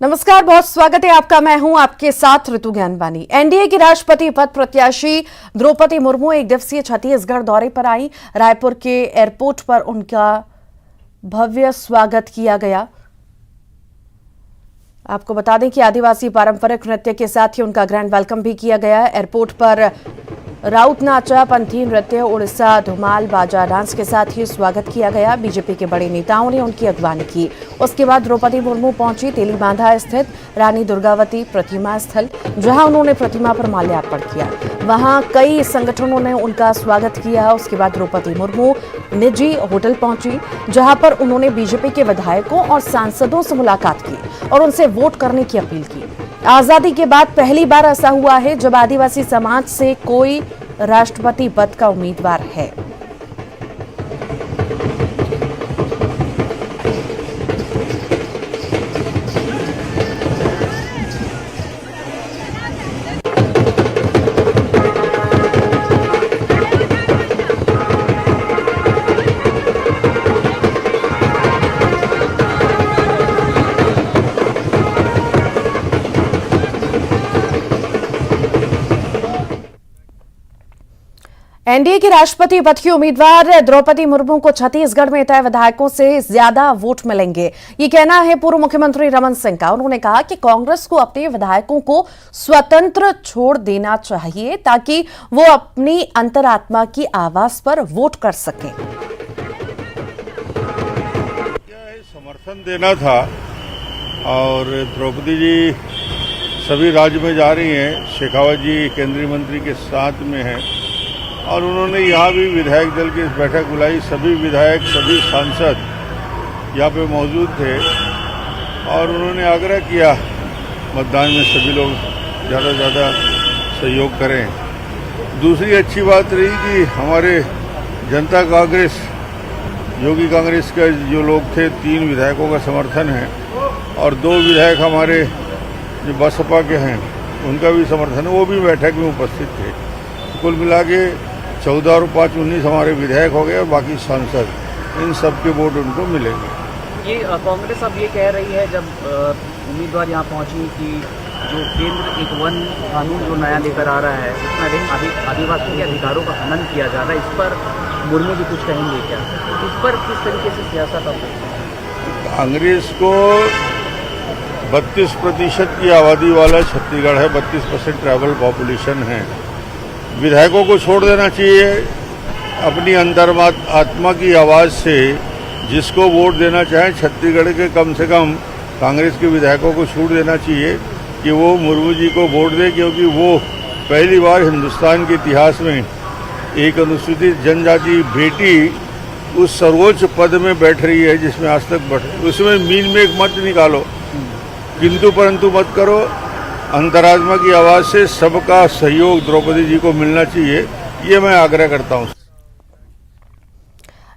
नमस्कार, बहुत स्वागत है आपका। मैं हूं आपके साथ ऋतु ज्ञानवानी। एनडीए की राष्ट्रपति पद प्रत्याशी द्रौपदी मुर्मू एक दिवसीय छत्तीसगढ़ दौरे पर आई। रायपुर के एयरपोर्ट पर उनका भव्य स्वागत किया गया। आपको बता दें कि आदिवासी पारंपरिक नृत्य के साथ ही उनका ग्रैंड वेलकम भी किया गया। एयरपोर्ट पर राउत नाचा, पंथी नृत्य, उड़ीसा धुमाल, बाजा डांस के साथ ही स्वागत किया गया। बीजेपी के बड़े नेताओं ने उनकी अगवानी की। उसके बाद द्रौपदी मुर्मू पहुंची तेलीबांधा स्थित रानी दुर्गावती प्रतिमा स्थल, जहां उन्होंने प्रतिमा पर माल्यार्पण किया। वहां कई संगठनों ने उनका स्वागत किया। उसके बाद द्रौपदी मुर्मू निजी होटल पहुंची, जहां पर उन्होंने बीजेपी के विधायकों और सांसदों से मुलाकात की और उनसे वोट करने की अपील की। आजादी के बाद पहली बार ऐसा हुआ है जब आदिवासी समाज से कोई राष्ट्रपति पद का उम्मीदवार है। एनडीए की राष्ट्रपति पद की उम्मीदवार द्रौपदी मुर्मू को छत्तीसगढ़ में तय विधायकों से ज्यादा वोट मिलेंगे, ये कहना है पूर्व मुख्यमंत्री रमन सिंह का। उन्होंने कहा कि कांग्रेस को अपने विधायकों को स्वतंत्र छोड़ देना चाहिए ताकि वो अपनी अंतरात्मा की आवाज पर वोट कर सकें। समर्थन देना था और द्रौपदी जी सभी राज्य में जा रही हैं। शेखावत जी केंद्रीय मंत्री के साथ में हैं और उन्होंने यहाँ भी विधायक दल की बैठक बुलाई। सभी विधायक, सभी सांसद यहाँ पे मौजूद थे और उन्होंने आग्रह किया मतदान में सभी लोग ज़्यादा से ज़्यादा सहयोग करें। दूसरी अच्छी बात रही कि हमारे जनता कांग्रेस, योगी कांग्रेस के जो लोग थे, 3 विधायकों का समर्थन है और 2 विधायक हमारे जो बसपा के हैं उनका भी समर्थन है, वो भी बैठक में उपस्थित थे। कुल मिला के 14 और 5 19 हमारे विधायक हो गए और बाकी सांसद, इन सब के वोट उनको मिलेंगे। ये कांग्रेस अब ये कह रही है, जब उम्मीदवार यहाँ पहुंची, कि जो केंद्र एक वन कानून जो नया लेकर आ रहा है उसमें आदिवासी के अधिकारों का हनन किया जा रहा है, इस पर मुर्मू जी कुछ कहेंगे क्या? इस पर किस तरीके से सियासत अब कांग्रेस को 32% की आबादी वाला छत्तीसगढ़ है, 32% ट्राइबल पॉपुलेशन है। विधायकों को छोड़ देना चाहिए, अपनी अंतरात्मा की आवाज़ से जिसको वोट देना चाहें छत्तीसगढ़ के कम से कम कांग्रेस के विधायकों को छूट देना चाहिए कि वो मुर्मू जी को वोट दे, क्योंकि वो पहली बार हिंदुस्तान के इतिहास में एक अनुसूचित जनजाति बेटी उस सर्वोच्च पद में बैठ रही है जिसमें आज तक बैठ। उसमें मीन में एक मत निकालो, किंतु परंतु मत करो। अंतरात्मा की आवाज से सबका सहयोग द्रौपदी जी को मिलना चाहिए, ये मैं आग्रह करता हूं।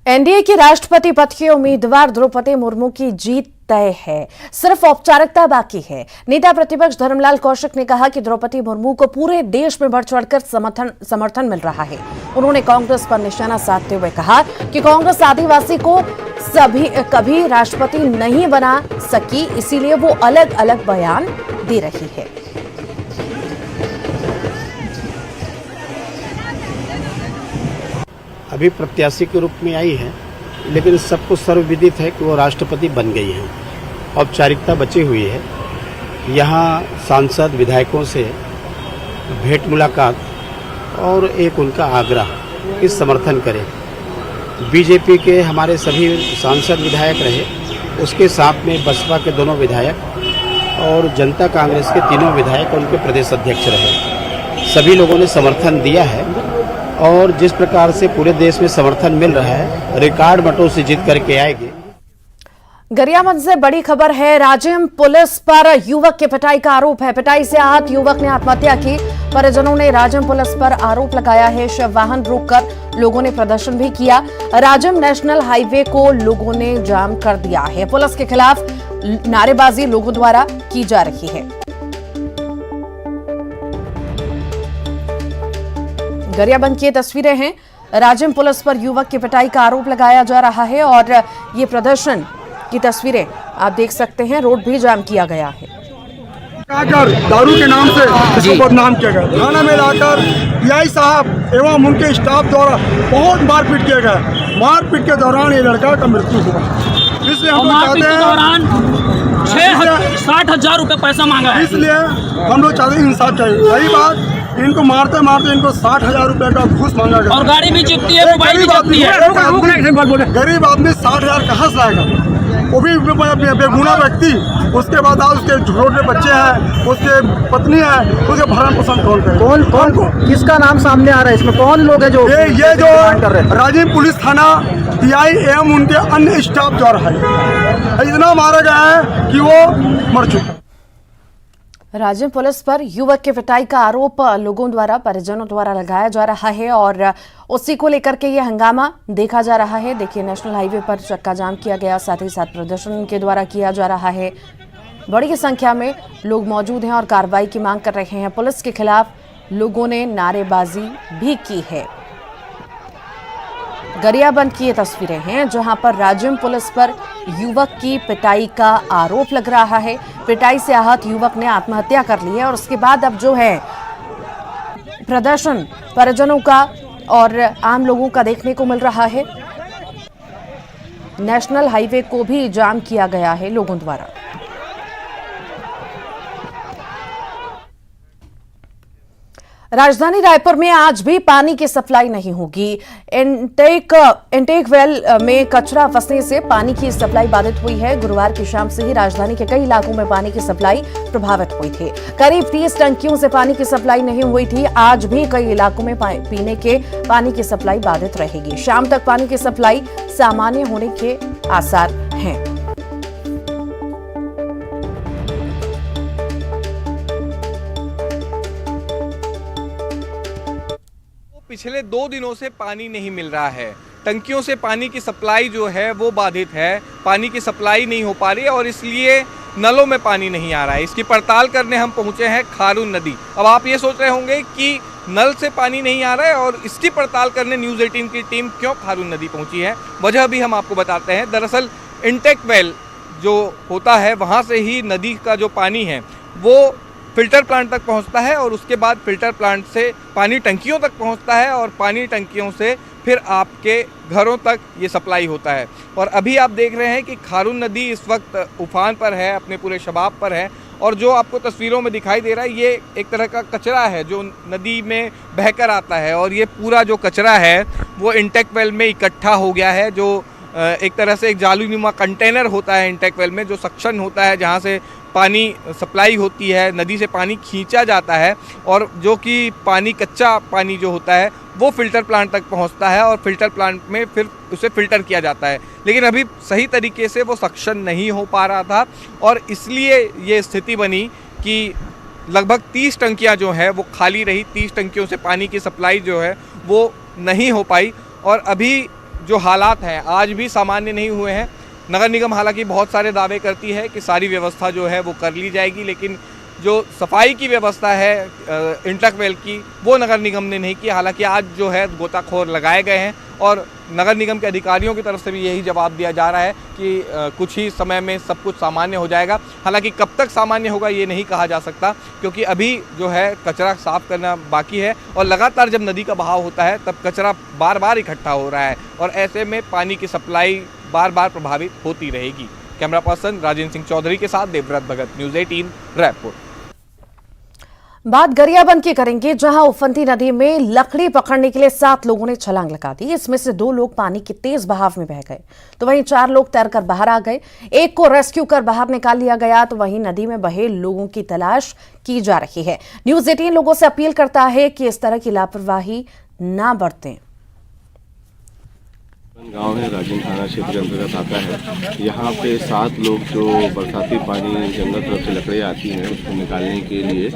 एनडीए की राष्ट्रपति पद के उम्मीदवार द्रौपदी मुर्मू की जीत तय है, सिर्फ औपचारिकता बाकी है। नेता प्रतिपक्ष धर्मलाल कौशिक ने कहा कि द्रौपदी मुर्मू को पूरे देश में बढ़ चढ़कर समर्थन मिल रहा है। उन्होंने कांग्रेस पर निशाना साधते हुए कहा कि कांग्रेस आदिवासी को कभी राष्ट्रपति नहीं बना सकी, इसीलिए वो अलग अलग बयान दे रही है। अभी प्रत्याशी के रूप में आई है, लेकिन सबको सर्वविदित है कि वो राष्ट्रपति बन गई हैं। औपचारिकता बची हुई है। यहाँ सांसद विधायकों से भेंट मुलाकात और एक उनका आग्रह कि समर्थन करें। बीजेपी के हमारे सभी सांसद विधायक रहे, उसके साथ में बसपा के दोनों विधायक और जनता कांग्रेस के 3 विधायक उनके प्रदेश अध्यक्ष रहे। सभी लोगों ने समर्थन दिया है और जिस प्रकार से पूरे देश में समर्थन मिल रहा है, रिकॉर्ड मतों से जीत करके आएगी। गरियाबंद से बड़ी खबर है। राजिम पुलिस पर युवक के पिटाई का आरोप है। पिटाई से आहत युवक ने आत्महत्या की। परिजनों ने राजिम पुलिस पर आरोप लगाया है। शव वाहन रोककर लोगों ने प्रदर्शन भी किया। राजिम नेशनल हाईवे को लोगों ने जाम कर दिया है। पुलिस के खिलाफ नारेबाजी लोगों द्वारा की जा रही है। गरियाबंद की तस्वीरें हैं। राजिम पुलिस पर युवक की पिटाई का आरोप लगाया जा रहा है और ये प्रदर्शन की तस्वीरें आप देख सकते हैं। रोड भी जाम किया गया है। आकर दारू के नाम से इसको बदनाम किया गया। थाना में लाकर पीआई साहब एवं उनके स्टाफ द्वारा बहुत मारपीट किया गया। मारपीट के दौरान ये लड़का का मृत्यु हुआ। इसलिए हम लोग चाहते हैं 60,000 रुपये पैसा मांगा है। इसलिए हम लोग चाहते हैं इंसाफ चाहिए। रही बात इनको मारते मारते इनको 60,000 रुपये का घूस मांगा गया और गाड़ी भी जीतती है, मोबाइल भी जीतती है। गरीब आदमी 60,000 कहाँ से आएगा, वो भी बेगुनाह व्यक्ति। उसके बाद उसके छोटे बच्चे हैं, उसके पत्नी है, उसके भरण पोषण कौन करे? कौन को किसका नाम सामने आ रहा है इसमें? कौन लोग हैं जो ये जो राजीव पुलिस थाना पीआई एवं उनके अन्य स्टाफ द्वारा है, इतना मारा गया है कि वो मर चुका है। राजिम पुलिस पर युवक की पिटाई का आरोप लोगों द्वारा, परिजनों द्वारा लगाया जा रहा है और उसी को लेकर के ये हंगामा देखा जा रहा है। देखिए, नेशनल हाईवे पर चक्का जाम किया गया, साथ ही साथ प्रदर्शन के द्वारा किया जा रहा है। बड़ी संख्या में लोग मौजूद हैं और कार्रवाई की मांग कर रहे हैं। पुलिस के खिलाफ लोगों ने नारेबाजी भी की है। गरियाबंद की ये तस्वीरें हैं जहां पर राजिम पुलिस पर युवक की पिटाई का आरोप लग रहा है। पिटाई से आहत युवक ने आत्महत्या कर ली है और उसके बाद अब जो है प्रदर्शन परिजनों का और आम लोगों का देखने को मिल रहा है। नेशनल हाईवे को भी जाम किया गया है लोगों द्वारा। राजधानी रायपुर में आज भी पानी की सप्लाई नहीं होगी। इंटेक वेल में कचरा फंसने से पानी की सप्लाई बाधित हुई है। गुरुवार की शाम से ही राजधानी के कई इलाकों में पानी की सप्लाई प्रभावित हुई थी। करीब 30 टंकियों से पानी की सप्लाई नहीं हुई थी। आज भी कई इलाकों में पीने के पानी की सप्लाई बाधित रहेगी। शाम तक पानी की सप्लाई सामान्य होने के आसार हैं। पिछले 2 दिनों से पानी नहीं मिल रहा है। टंकियों से पानी की सप्लाई जो है वो बाधित है। पानी की सप्लाई नहीं हो पा रही है और इसलिए नलों में पानी नहीं आ रहा है। इसकी पड़ताल करने हम पहुंचे हैं खारून नदी। अब आप ये सोच रहे होंगे कि नल से पानी नहीं आ रहा है और इसकी पड़ताल करने न्यूज़ 18 की टीम क्यों खारून नदी पहुंची है। वजह भी हम आपको बताते हैं। दरअसल इंटेक वेल जो होता है वहाँ से ही नदी का जो पानी है वो फिल्टर प्लांट तक पहुंचता है और उसके बाद फिल्टर प्लांट से पानी टंकियों तक पहुंचता है और पानी टंकियों से फिर आपके घरों तक ये सप्लाई होता है। और अभी आप देख रहे हैं कि खारून नदी इस वक्त उफान पर है, अपने पूरे शबाब पर है और जो आपको तस्वीरों में दिखाई दे रहा है ये एक तरह का कचरा है जो नदी में बहकर आता है और ये पूरा जो कचरा है वो इंटेक वेल में इकट्ठा हो गया है। जो एक तरह से एक जालीनुमा कंटेनर होता है इंटेक वेल में, जो सक्शन होता है जहाँ से पानी सप्लाई होती है, नदी से पानी खींचा जाता है और जो कि पानी कच्चा पानी जो होता है वो फिल्टर प्लांट तक पहुंचता है और फिल्टर प्लांट में फिर उसे फिल्टर किया जाता है। लेकिन अभी सही तरीके से वो सक्शन नहीं हो पा रहा था और इसलिए ये स्थिति बनी कि लगभग 30 टंकियां जो है वो खाली रही। 30 टंकियों से पानी की सप्लाई जो है वो नहीं हो पाई और अभी जो हालात हैं आज भी सामान्य नहीं हुए हैं। नगर निगम हालांकि बहुत सारे दावे करती है कि सारी व्यवस्था जो है वो कर ली जाएगी, लेकिन जो सफाई की व्यवस्था है इंटेक वेल की वो नगर निगम ने नहीं की। हालांकि आज जो है गोताखोर लगाए गए हैं और नगर निगम के अधिकारियों की तरफ से भी यही जवाब दिया जा रहा है कि कुछ ही समय में सब कुछ सामान्य हो जाएगा। हालांकि कब तक सामान्य होगा ये नहीं कहा जा सकता क्योंकि अभी जो है कचरा साफ करना बाकी है और लगातार जब नदी का बहाव होता है तब कचरा बार बार इकट्ठा हो रहा है और ऐसे में पानी की सप्लाई बार बार प्रभावित होती रहेगी। कैमरा पर्सन राजेंद्र सिंह चौधरी के साथ देवव्रत भगत, न्यूज़ 18 रायपुर। बात गरियाबंद की करेंगे जहां उफनती नदी में लकड़ी पकड़ने के लिए 7 लोगों ने छलांग लगा दी। इसमें से 2 लोग पानी के तेज बहाव में बह गए तो वहीं 4 लोग तैरकर बाहर आ गए। एक को रेस्क्यू कर बाहर निकाल लिया गया तो वहीं नदी में बहे लोगों की तलाश की जा रही है। न्यूज़ 18 लोगों से अपील करता है कि इस तरह की लापरवाही ना बरतें। गांव है, राजिम थाना क्षेत्र के अंतर्गत आता है। यहाँ पे 7 लोग जो बरसाती पानी जंगल तरफ से लकड़ियाँ आती हैं उसको निकालने के लिए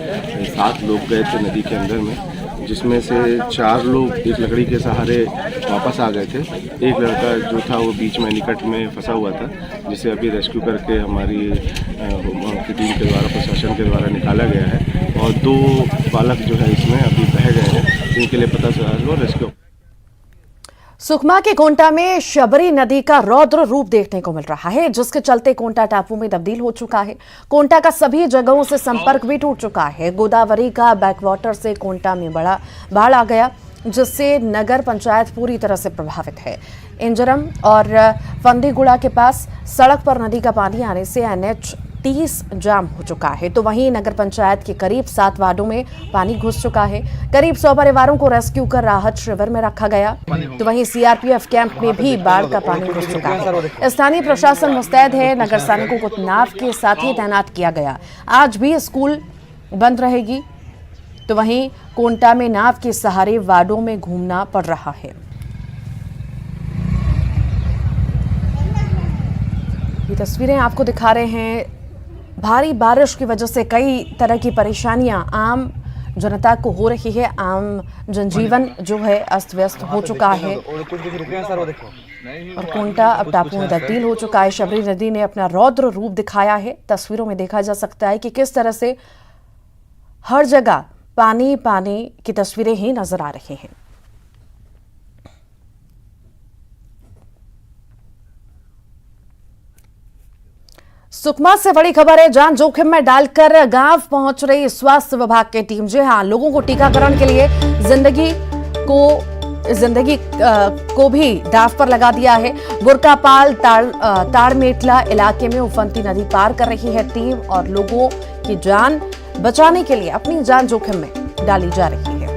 7 लोग गए थे नदी के अंदर में, जिसमें से 4 लोग एक लकड़ी के सहारे वापस आ गए थे। एक लड़का जो था वो बीच में निकट में फंसा हुआ था जिसे अभी रेस्क्यू करके हमारी की टीम के द्वारा, प्रशासन के द्वारा निकाला गया है और 2 बालक जो है इसमें अभी बह गए हैं जिनके लिए पता चला रेस्क्यू। सुकमा के कोंटा में शबरी नदी का रौद्र रूप देखने को मिल रहा है, जिसके चलते कोंटा टापू में तब्दील हो चुका है। कोंटा का सभी जगहों से संपर्क भी टूट चुका है। गोदावरी का बैकवाटर से कोंटा में बड़ा बाढ़ आ गया, जिससे नगर पंचायत पूरी तरह से प्रभावित है। इंजरम और फंदीगुड़ा के पास सड़क पर नदी का पानी आने से NH 30 जाम हो चुका है। तो वहीं नगर पंचायत के करीब 7 वार्डों में पानी घुस चुका है। करीब 100 परिवारों को रेस्क्यू कर राहत शिविर में रखा गया। तो वहीं CRPF कैंप में भी बाढ़ का पानी घुस चुका है। स्थानीय प्रशासन मुस्तैद है। नगर सैनिकों को नाव के साथ ही तैनात किया गया। आज भी स्कूल बंद रहेगी। तो वहीं कोंटा में नाव के सहारे वार्डों में घूमना पड़ रहा है। ये तस्वीरें आपको दिखा रहे हैं। भारी बारिश की वजह से कई तरह की परेशानियां आम जनता को हो रही है। आम जनजीवन जो है अस्त व्यस्त हो चुका है और कोंटा अब टापू में तब्दील हो चुका है। शबरी नदी ने अपना रौद्र रूप दिखाया है। तस्वीरों में देखा जा सकता है कि किस तरह से हर जगह पानी पानी की तस्वीरें ही नजर आ रही हैं। सुकमा से बड़ी खबर है। जान जोखिम में डालकर गांव पहुंच रही स्वास्थ्य विभाग की टीम। जी हां, लोगों को टीकाकरण के लिए जिंदगी को भी दांव पर लगा दिया है। बुरकापाल ताड़मेटला इलाके में उफनती नदी पार कर रही है टीम और लोगों की जान बचाने के लिए अपनी जान जोखिम में डाली जा रही है।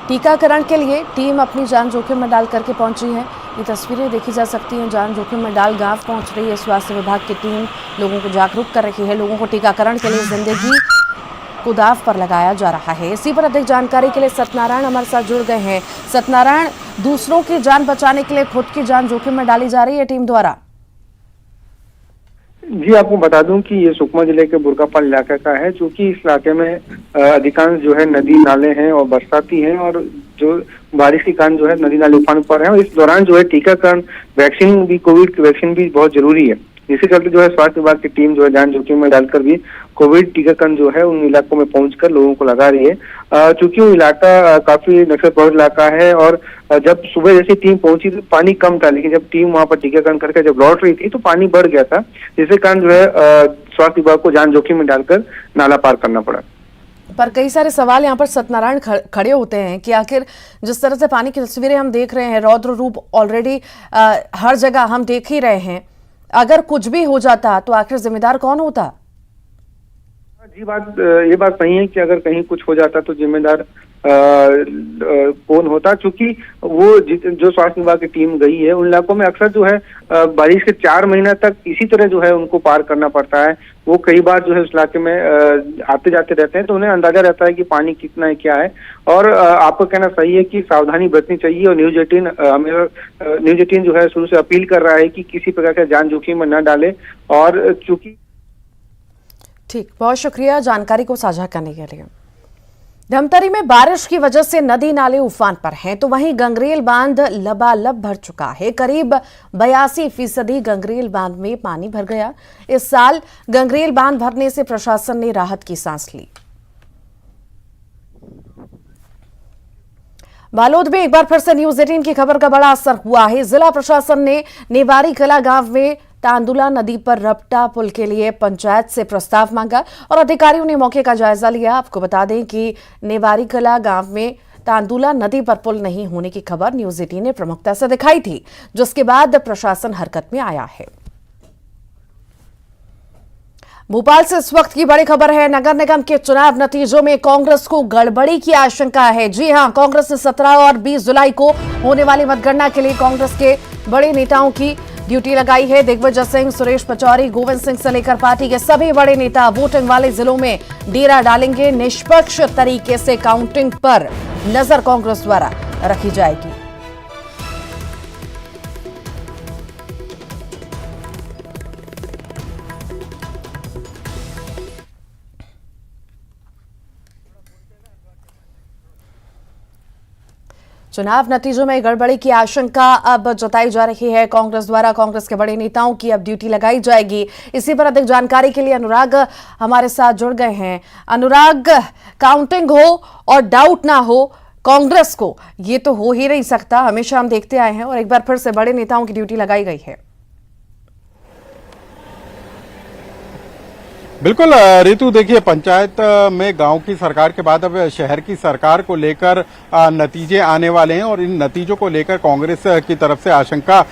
टीकाकरण के लिए टीम अपनी जान जोखिम में डाल करके पहुंची है। ये तस्वीरें देखी जा सकती हैं। जान जोखिम में डाल गांव पहुंच रही है स्वास्थ्य विभाग की टीम। लोगों को जागरूक कर रही है। लोगों को टीकाकरण के लिए जिंदगी को दांव पर लगाया जा रहा है। इसी पर अधिक जानकारी के लिए सत्यनारायण हमारे साथ जुड़ गए हैं। सत्यनारायण, दूसरों की जान बचाने के लिए खुद की जान जोखिम में डाली जा रही है टीम द्वारा। जी, आपको बता दूं कि ये सुकमा जिले के बुरकापाल इलाके का है, चूंकि इस इलाके में अधिकांश जो है नदी नाले हैं और बरसाती हैं और जो बारिश के कारण जो है नदी नाले उफान पर हैं। और इस दौरान जो है टीकाकरण वैक्सीन भी, कोविड वैक्सीन भी बहुत जरूरी है। इसी चलते जो है स्वास्थ्य विभाग की टीम जो है जान जोखिम में डालकर भी कोविड टीकाकरण जो है उन इलाकों में पहुंचकर लोगों को लगा रही है। चूंकि वो इलाका काफी नक्सल प्रभावित इलाका है और जब सुबह जैसे टीम पहुंची तो पानी कम था, लेकिन जब टीम वहां पर टीकाकरण करके जब लौट रही थी तो पानी बढ़ गया था, जिसके कारण जो है स्वास्थ्य विभाग को जान जोखिम में डालकर नाला पार करना पड़ा। पर कई सारे सवाल यहाँ पर सत्यनारायण खड़े होते हैं कि आखिर जिस तरह से पानी की तस्वीरें हम देख रहे हैं, रौद्र रूप ऑलरेडी हर जगह हम देख ही रहे हैं। अगर कुछ भी हो जाता तो आखिर जिम्मेदार कौन होता? जी, ये बात सही है कि अगर कहीं कुछ हो जाता तो जिम्मेदार कौन होता, क्योंकि वो जो स्वास्थ्य विभाग की टीम गई है उन इलाकों में अक्सर जो है बारिश के 4 महीने तक इसी तरह जो है उनको पार करना पड़ता है। वो कई बार जो है उस इलाके में आते जाते रहते हैं, तो उन्हें अंदाजा रहता है कि पानी कितना है, क्या है। और आपका कहना सही है कि सावधानी बरतनी चाहिए और न्यूज 18 जो है शुरू से अपील कर रहा है कि किसी प्रकार का जान जोखिम में न डाले। और चूंकि ठीक, बहुत शुक्रिया जानकारी को साझा करने के लिए। धमतरी में बारिश की वजह से नदी नाले उफान पर हैं, तो वहीं गंगरेल बांध लबालब भर चुका है। करीब 82% गंगरेल बांध में पानी भर गया। इस साल गंगरेल बांध भरने से प्रशासन ने राहत की सांस ली। बालोद में एक बार फिर से न्यूज 18 की खबर का बड़ा असर हुआ है। जिला प्रशासन ने नेवारी कला गांव में तांदुला नदी पर रपटा पुल के लिए पंचायत से प्रस्ताव मांगा और अधिकारियों ने मौके का जायजा लिया। आपको बता दें कि नेवारी कला गांव में तांदुला नदी पर पुल नहीं होने की खबर न्यूज 18 ने प्रमुखता से दिखाई थी, जिसके बाद प्रशासन हरकत में आया है। भोपाल से इस वक्त की बड़ी खबर है। नगर निगम के चुनाव नतीजों में कांग्रेस को गड़बड़ी की आशंका है। जी हां, कांग्रेस ने 17 और 20 जुलाई को होने वाली मतगणना के लिए कांग्रेस के बड़े नेताओं की ड्यूटी लगाई है। दिग्विजय सिंह, सुरेश पचौरी, गोविंद सिंह से लेकर पार्टी के सभी बड़े नेता वोटिंग वाले जिलों में डेरा डालेंगे। निष्पक्ष तरीके से काउंटिंग पर नजर कांग्रेस द्वारा रखी जाएगी। चुनाव नतीजों में गड़बड़ी की आशंका अब जताई जा रही है कांग्रेस द्वारा। कांग्रेस के बड़े नेताओं की अब ड्यूटी लगाई जाएगी। इसी पर अधिक जानकारी के लिए अनुराग हमारे साथ जुड़ गए हैं। अनुराग, काउंटिंग हो और डाउट ना हो कांग्रेस को, ये तो हो ही नहीं सकता, हमेशा हम देखते आए हैं, और एक बार फिर से बड़े नेताओं की ड्यूटी लगाई गई है। बिल्कुल रितु, देखिए पंचायत में गांव की सरकार के बाद अब शहर की सरकार को लेकर नतीजे आने वाले हैं और इन नतीजों को लेकर कांग्रेस की तरफ से आशंका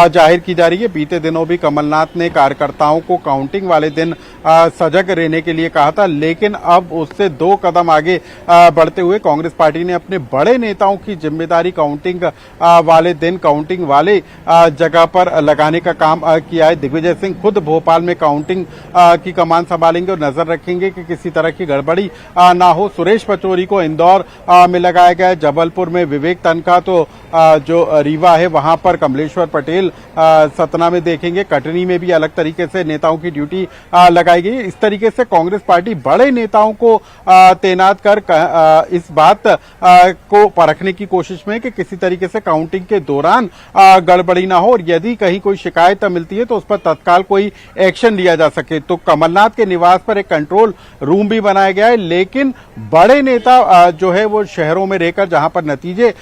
जाहिर की जा रही है। बीते दिनों भी कमलनाथ ने कार्यकर्ताओं को काउंटिंग वाले दिन सजग रहने के लिए कहा था, लेकिन अब उससे 2 कदम आगे बढ़ते हुए कांग्रेस पार्टी ने अपने बड़े नेताओं की जिम्मेदारी काउंटिंग वाले दिन काउंटिंग वाले जगह पर लगाने का काम किया है। दिग्विजय सिंह खुद भोपाल में काउंटिंग की कमान संभालेंगे और नजर रखेंगे कि किसी तरह की गड़बड़ी ना हो। सुरेश पचौरी को इंदौर में लगाया गया है। जबलपुर में विवेक तनखा तो जो रीवा है वहां पर कमलेश्वर पटेल सतना में देखेंगे। कटनी में भी अलग तरीके से नेताओं की ड्यूटी लगाई गई। इस तरीके से कांग्रेस पार्टी बड़े नेताओं को तैनात कर इस बात को परखने की कोशिश में कि किसी तरीके से काउंटिंग के दौरान गड़बड़ी ना हो और यदि कहीं कोई शिकायत मिलती है तो उस पर तत्काल कोई एक्शन लिया जा सके। तो कमलनाथ के निवास पर एक कंट्रोल रूम भी बनाया गया है, लेकिन बड़े नेता जो है वो शहरों में रहकर जहां पर नतीजे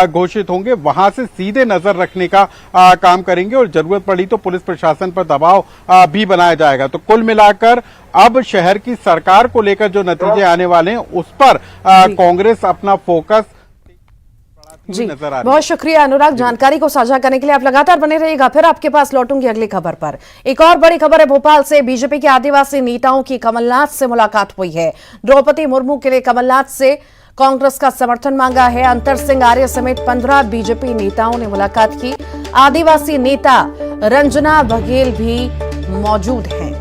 घोषित होंगे वहां से सीधे नजर रखने का काम करेंगे और जरूरत पड़ी तो पुलिस प्रशासन पर दबाव भी बनाया जाएगा। तो कुल मिलाकर अब शहर की सरकार को लेकर जो नतीजे आने वाले हैं उस पर कांग्रेस अपना फोकस जी, बहुत शुक्रिया अनुराग जानकारी को साझा करने के लिए। आप लगातार बने रहिएगा, फिर आपके पास लौटूंगी अगली खबर पर। एक और बड़ी खबर है भोपाल से। बीजेपी के आदिवासी नेताओं की कमलनाथ से मुलाकात हुई है। द्रौपदी मुर्मू के लिए कमलनाथ से कांग्रेस का समर्थन मांगा है। अंतर सिंह आर्य समेत 15 बीजेपी नेताओं ने मुलाकात की। आदिवासी नेता रंजना बघेल भी मौजूद हैं।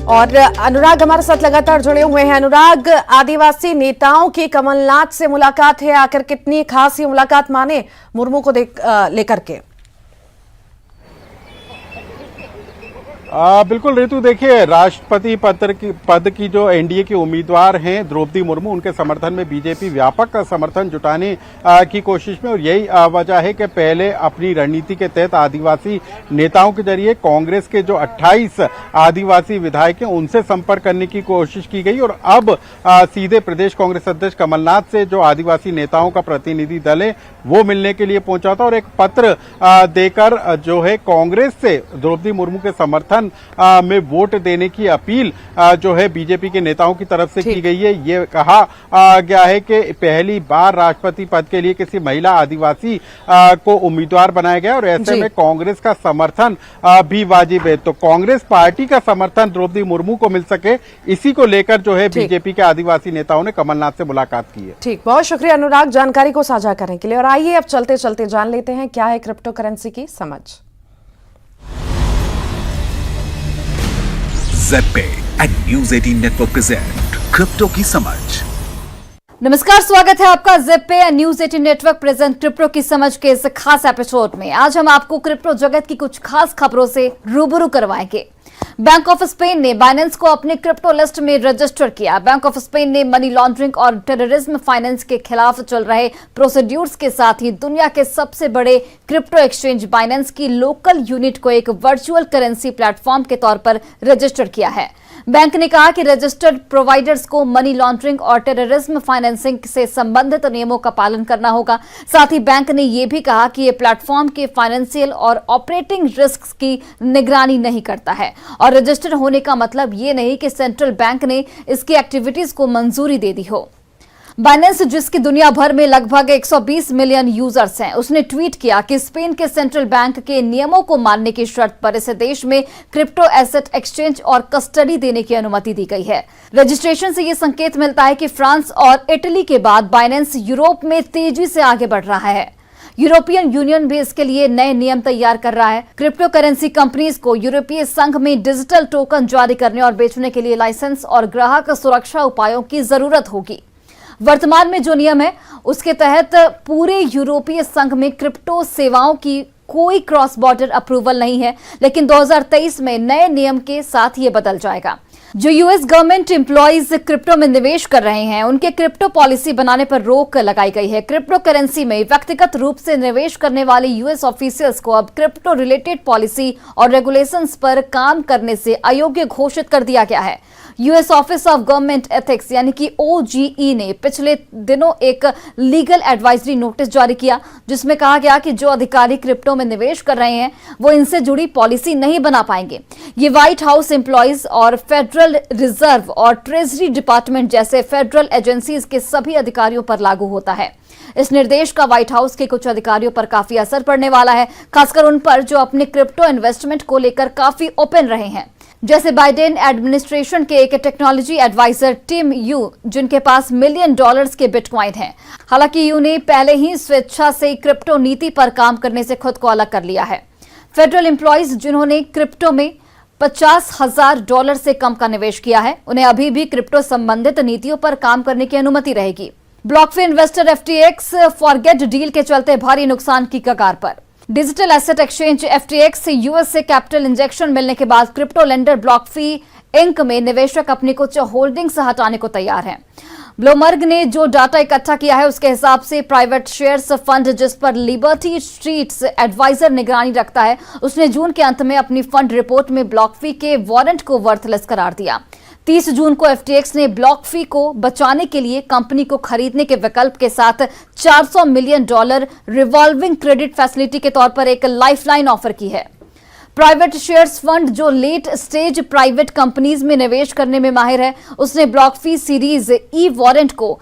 और अनुराग हमारे साथ लगातार जुड़े हुए हैं। अनुराग, आदिवासी नेताओं की कमलनाथ से मुलाकात है, आखिर कितनी खास ये मुलाकात माने मुर्मू को लेकर के? बिल्कुल रितु, देखिए राष्ट्रपति पद की जो एनडीए के उम्मीदवार हैं द्रौपदी मुर्मू, उनके समर्थन में बीजेपी व्यापक समर्थन जुटाने की कोशिश में, और यही वजह है कि पहले अपनी रणनीति के तहत आदिवासी नेताओं के जरिए कांग्रेस के जो 28 आदिवासी विधायक हैं उनसे संपर्क करने की कोशिश की गई और अब सीधे प्रदेश कांग्रेस अध्यक्ष कमलनाथ से जो आदिवासी नेताओं का प्रतिनिधि दल है वो मिलने के लिए पहुंचा था और एक पत्र देकर जो है कांग्रेस से द्रौपदी मुर्मू के समर्थन में वोट देने की अपील जो है बीजेपी के नेताओं की तरफ से की गई है। ये कहा गया है कि पहली बार राष्ट्रपति पद के लिए किसी महिला आदिवासी को उम्मीदवार बनाया गया और ऐसे में कांग्रेस का समर्थन भी वाजिब है। तो कांग्रेस पार्टी का समर्थन द्रौपदी मुर्मू को मिल सके, इसी को लेकर जो है बीजेपी के आदिवासी नेताओं ने कमलनाथ से मुलाकात की है। ठीक, बहुत शुक्रिया अनुराग जानकारी को साझा करने के लिए। और आइए अब चलते चलते जान लेते हैं क्या है क्रिप्टो करेंसी की समझ। Z and news 18 network present crypto की समझ। नमस्कार, स्वागत है आपका Z and news 18 network present crypto की समझ के इस खास एपिसोड में। आज हम आपको क्रिप्टो जगत की कुछ खास खबरों से रूबरू करवाएंगे। बैंक ऑफ स्पेन ने बाइनेंस को अपने क्रिप्टो लिस्ट में रजिस्टर किया। बैंक ऑफ स्पेन ने मनी लॉन्ड्रिंग और टेररिज्म फाइनेंस के खिलाफ चल रहे प्रोसीड्यूर्स के साथ ही दुनिया के सबसे बड़े क्रिप्टो एक्सचेंज बाइनेंस की लोकल यूनिट को एक वर्चुअल करेंसी प्लेटफॉर्म के तौर पर रजिस्टर किया है। बैंक ने कहा कि रजिस्टर्ड प्रोवाइडर्स को मनी लॉन्ड्रिंग और टेररिज्म फाइनेंसिंग से संबंधित नियमों का पालन करना होगा। साथ ही बैंक ने यह भी कहा कि यह प्लेटफॉर्म के फाइनेंशियल और ऑपरेटिंग रिस्क की निगरानी नहीं करता है और रजिस्टर्ड होने का मतलब ये नहीं कि सेंट्रल बैंक ने इसकी एक्टिविटीज को मंजूरी दे दी हो। बाइनेंस, जिसकी दुनिया भर में लगभग 120 मिलियन यूजर्स हैं, उसने ट्वीट किया कि स्पेन के सेंट्रल बैंक के नियमों को मानने की शर्त पर इसे देश में क्रिप्टो एसेट एक्सचेंज और कस्टडी देने की अनुमति दी गई है। रजिस्ट्रेशन से यह संकेत मिलता है कि फ्रांस और इटली के बाद बाइनेंस यूरोप में तेजी से आगे बढ़ रहा है। यूरोपियन यूनियन भी इसके लिए नए नियम तैयार कर रहा है। क्रिप्टो करेंसी कंपनीज को यूरोपीय संघ में डिजिटल टोकन जारी करने और बेचने के लिए लाइसेंस और ग्राहक सुरक्षा उपायों की जरूरत होगी। वर्तमान में जो नियम है उसके तहत पूरे यूरोपीय संघ में क्रिप्टो सेवाओं की कोई क्रॉस बॉर्डर अप्रूवल नहीं है, लेकिन 2023 में नए नियम के साथ ये बदल जाएगा। जो यूएस गवर्नमेंट एम्प्लॉइज क्रिप्टो में निवेश कर रहे हैं, उनके क्रिप्टो पॉलिसी बनाने पर रोक लगाई गई है। क्रिप्टो करेंसी में व्यक्तिगत रूप से निवेश करने वाले यूएस ऑफिशियल्स को अब क्रिप्टो रिलेटेड पॉलिसी और रेगुलेशंस पर काम करने से अयोग्य घोषित कर दिया गया है। US office of government ethics यानी कि OGE ने पिछले दिनों एक लीगल एडवाइजरी नोटिस जारी किया, जिसमें कहा गया कि जो अधिकारी क्रिप्टो में निवेश कर रहे हैं वो इनसे जुड़ी पॉलिसी नहीं बना पाएंगे। ये व्हाइट हाउस एम्प्लॉइज और फेडरल रिजर्व और ट्रेजरी डिपार्टमेंट जैसे फेडरल एजेंसीज के सभी अधिकारियों पर लागू होता है। इस निर्देश का व्हाइट हाउस के कुछ अधिकारियों पर काफी असर पड़ने वाला है, खासकर उन पर जो अपने क्रिप्टो इन्वेस्टमेंट को लेकर काफी ओपन रहे हैं, जैसे बाइडेन एडमिनिस्ट्रेशन के एक टेक्नोलॉजी एडवाइजर टिम यू, जिनके पास $1 मिलियन के बिटकॉइन हैं। हालांकि यू ने पहले ही स्वेच्छा से क्रिप्टो नीति पर काम करने से खुद को अलग कर लिया है। फेडरल एम्प्लॉइज जिन्होंने क्रिप्टो में $50,000 से कम का निवेश किया है, उन्हें अभी भी क्रिप्टो संबंधित नीतियों पर काम करने की अनुमति रहेगी। ब्लॉकफी इन्वेस्टर FTX फॉरगेट डील के चलते भारी नुकसान की कगार पर। डिजिटल एसेट एक्सचेंज FTX से यूएस से कैपिटल इंजेक्शन मिलने के बाद क्रिप्टो लेंडर ब्लॉकफी इंक में निवेशक अपनी कुछ होल्डिंग्स हटाने को तैयार हैं। ब्लूमबर्ग ने जो डाटा इकट्ठा किया है उसके हिसाब से प्राइवेट शेयर्स फंड, जिस पर लिबर्टी स्ट्रीट्स एडवाइजर निगरानी रखता है, उसने जून के अंत में अपनी फंड रिपोर्ट में ब्लॉकफी के वारंट को वर्थलेस करार दिया। 30 जून को FTX ने ब्लॉकफी को बचाने के लिए कंपनी को खरीदने के विकल्प के साथ $400 मिलियन रिवॉल्विंग क्रेडिट फैसिलिटी के तौर पर एक लाइफलाइन ऑफर की है। प्राइवेट शेयर्स फंड जो लेट स्टेज प्राइवेट कंपनीज में निवेश करने में माहिर है, उसने ब्लॉकफी सीरीज ई वारंट को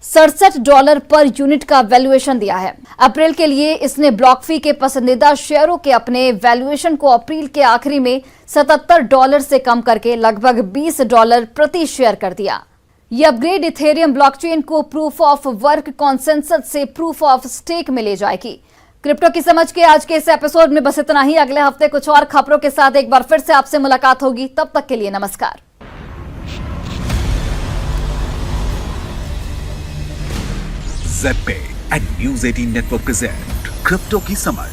$67 पर यूनिट का वैल्यूएशन दिया है। अप्रैल के लिए इसने ब्लॉकफी के पसंदीदा शेयरों के अपने वैल्यूएशन को अप्रैल के आखिरी में $77 से कम करके लगभग $20 प्रति शेयर कर दिया। यह अपग्रेड इथेरियम ब्लॉकचेन को प्रूफ ऑफ वर्क कॉन्सेंसस से प्रूफ ऑफ स्टेक में ले जाएगी। क्रिप्टो की समझ के आज के इस एपिसोड में बस इतना ही। अगले हफ्ते कुछ और खबरों के साथ एक बार फिर से आपसे मुलाकात होगी। तब तक के लिए नमस्कार। ZP and News 18 network present crypto की समझ।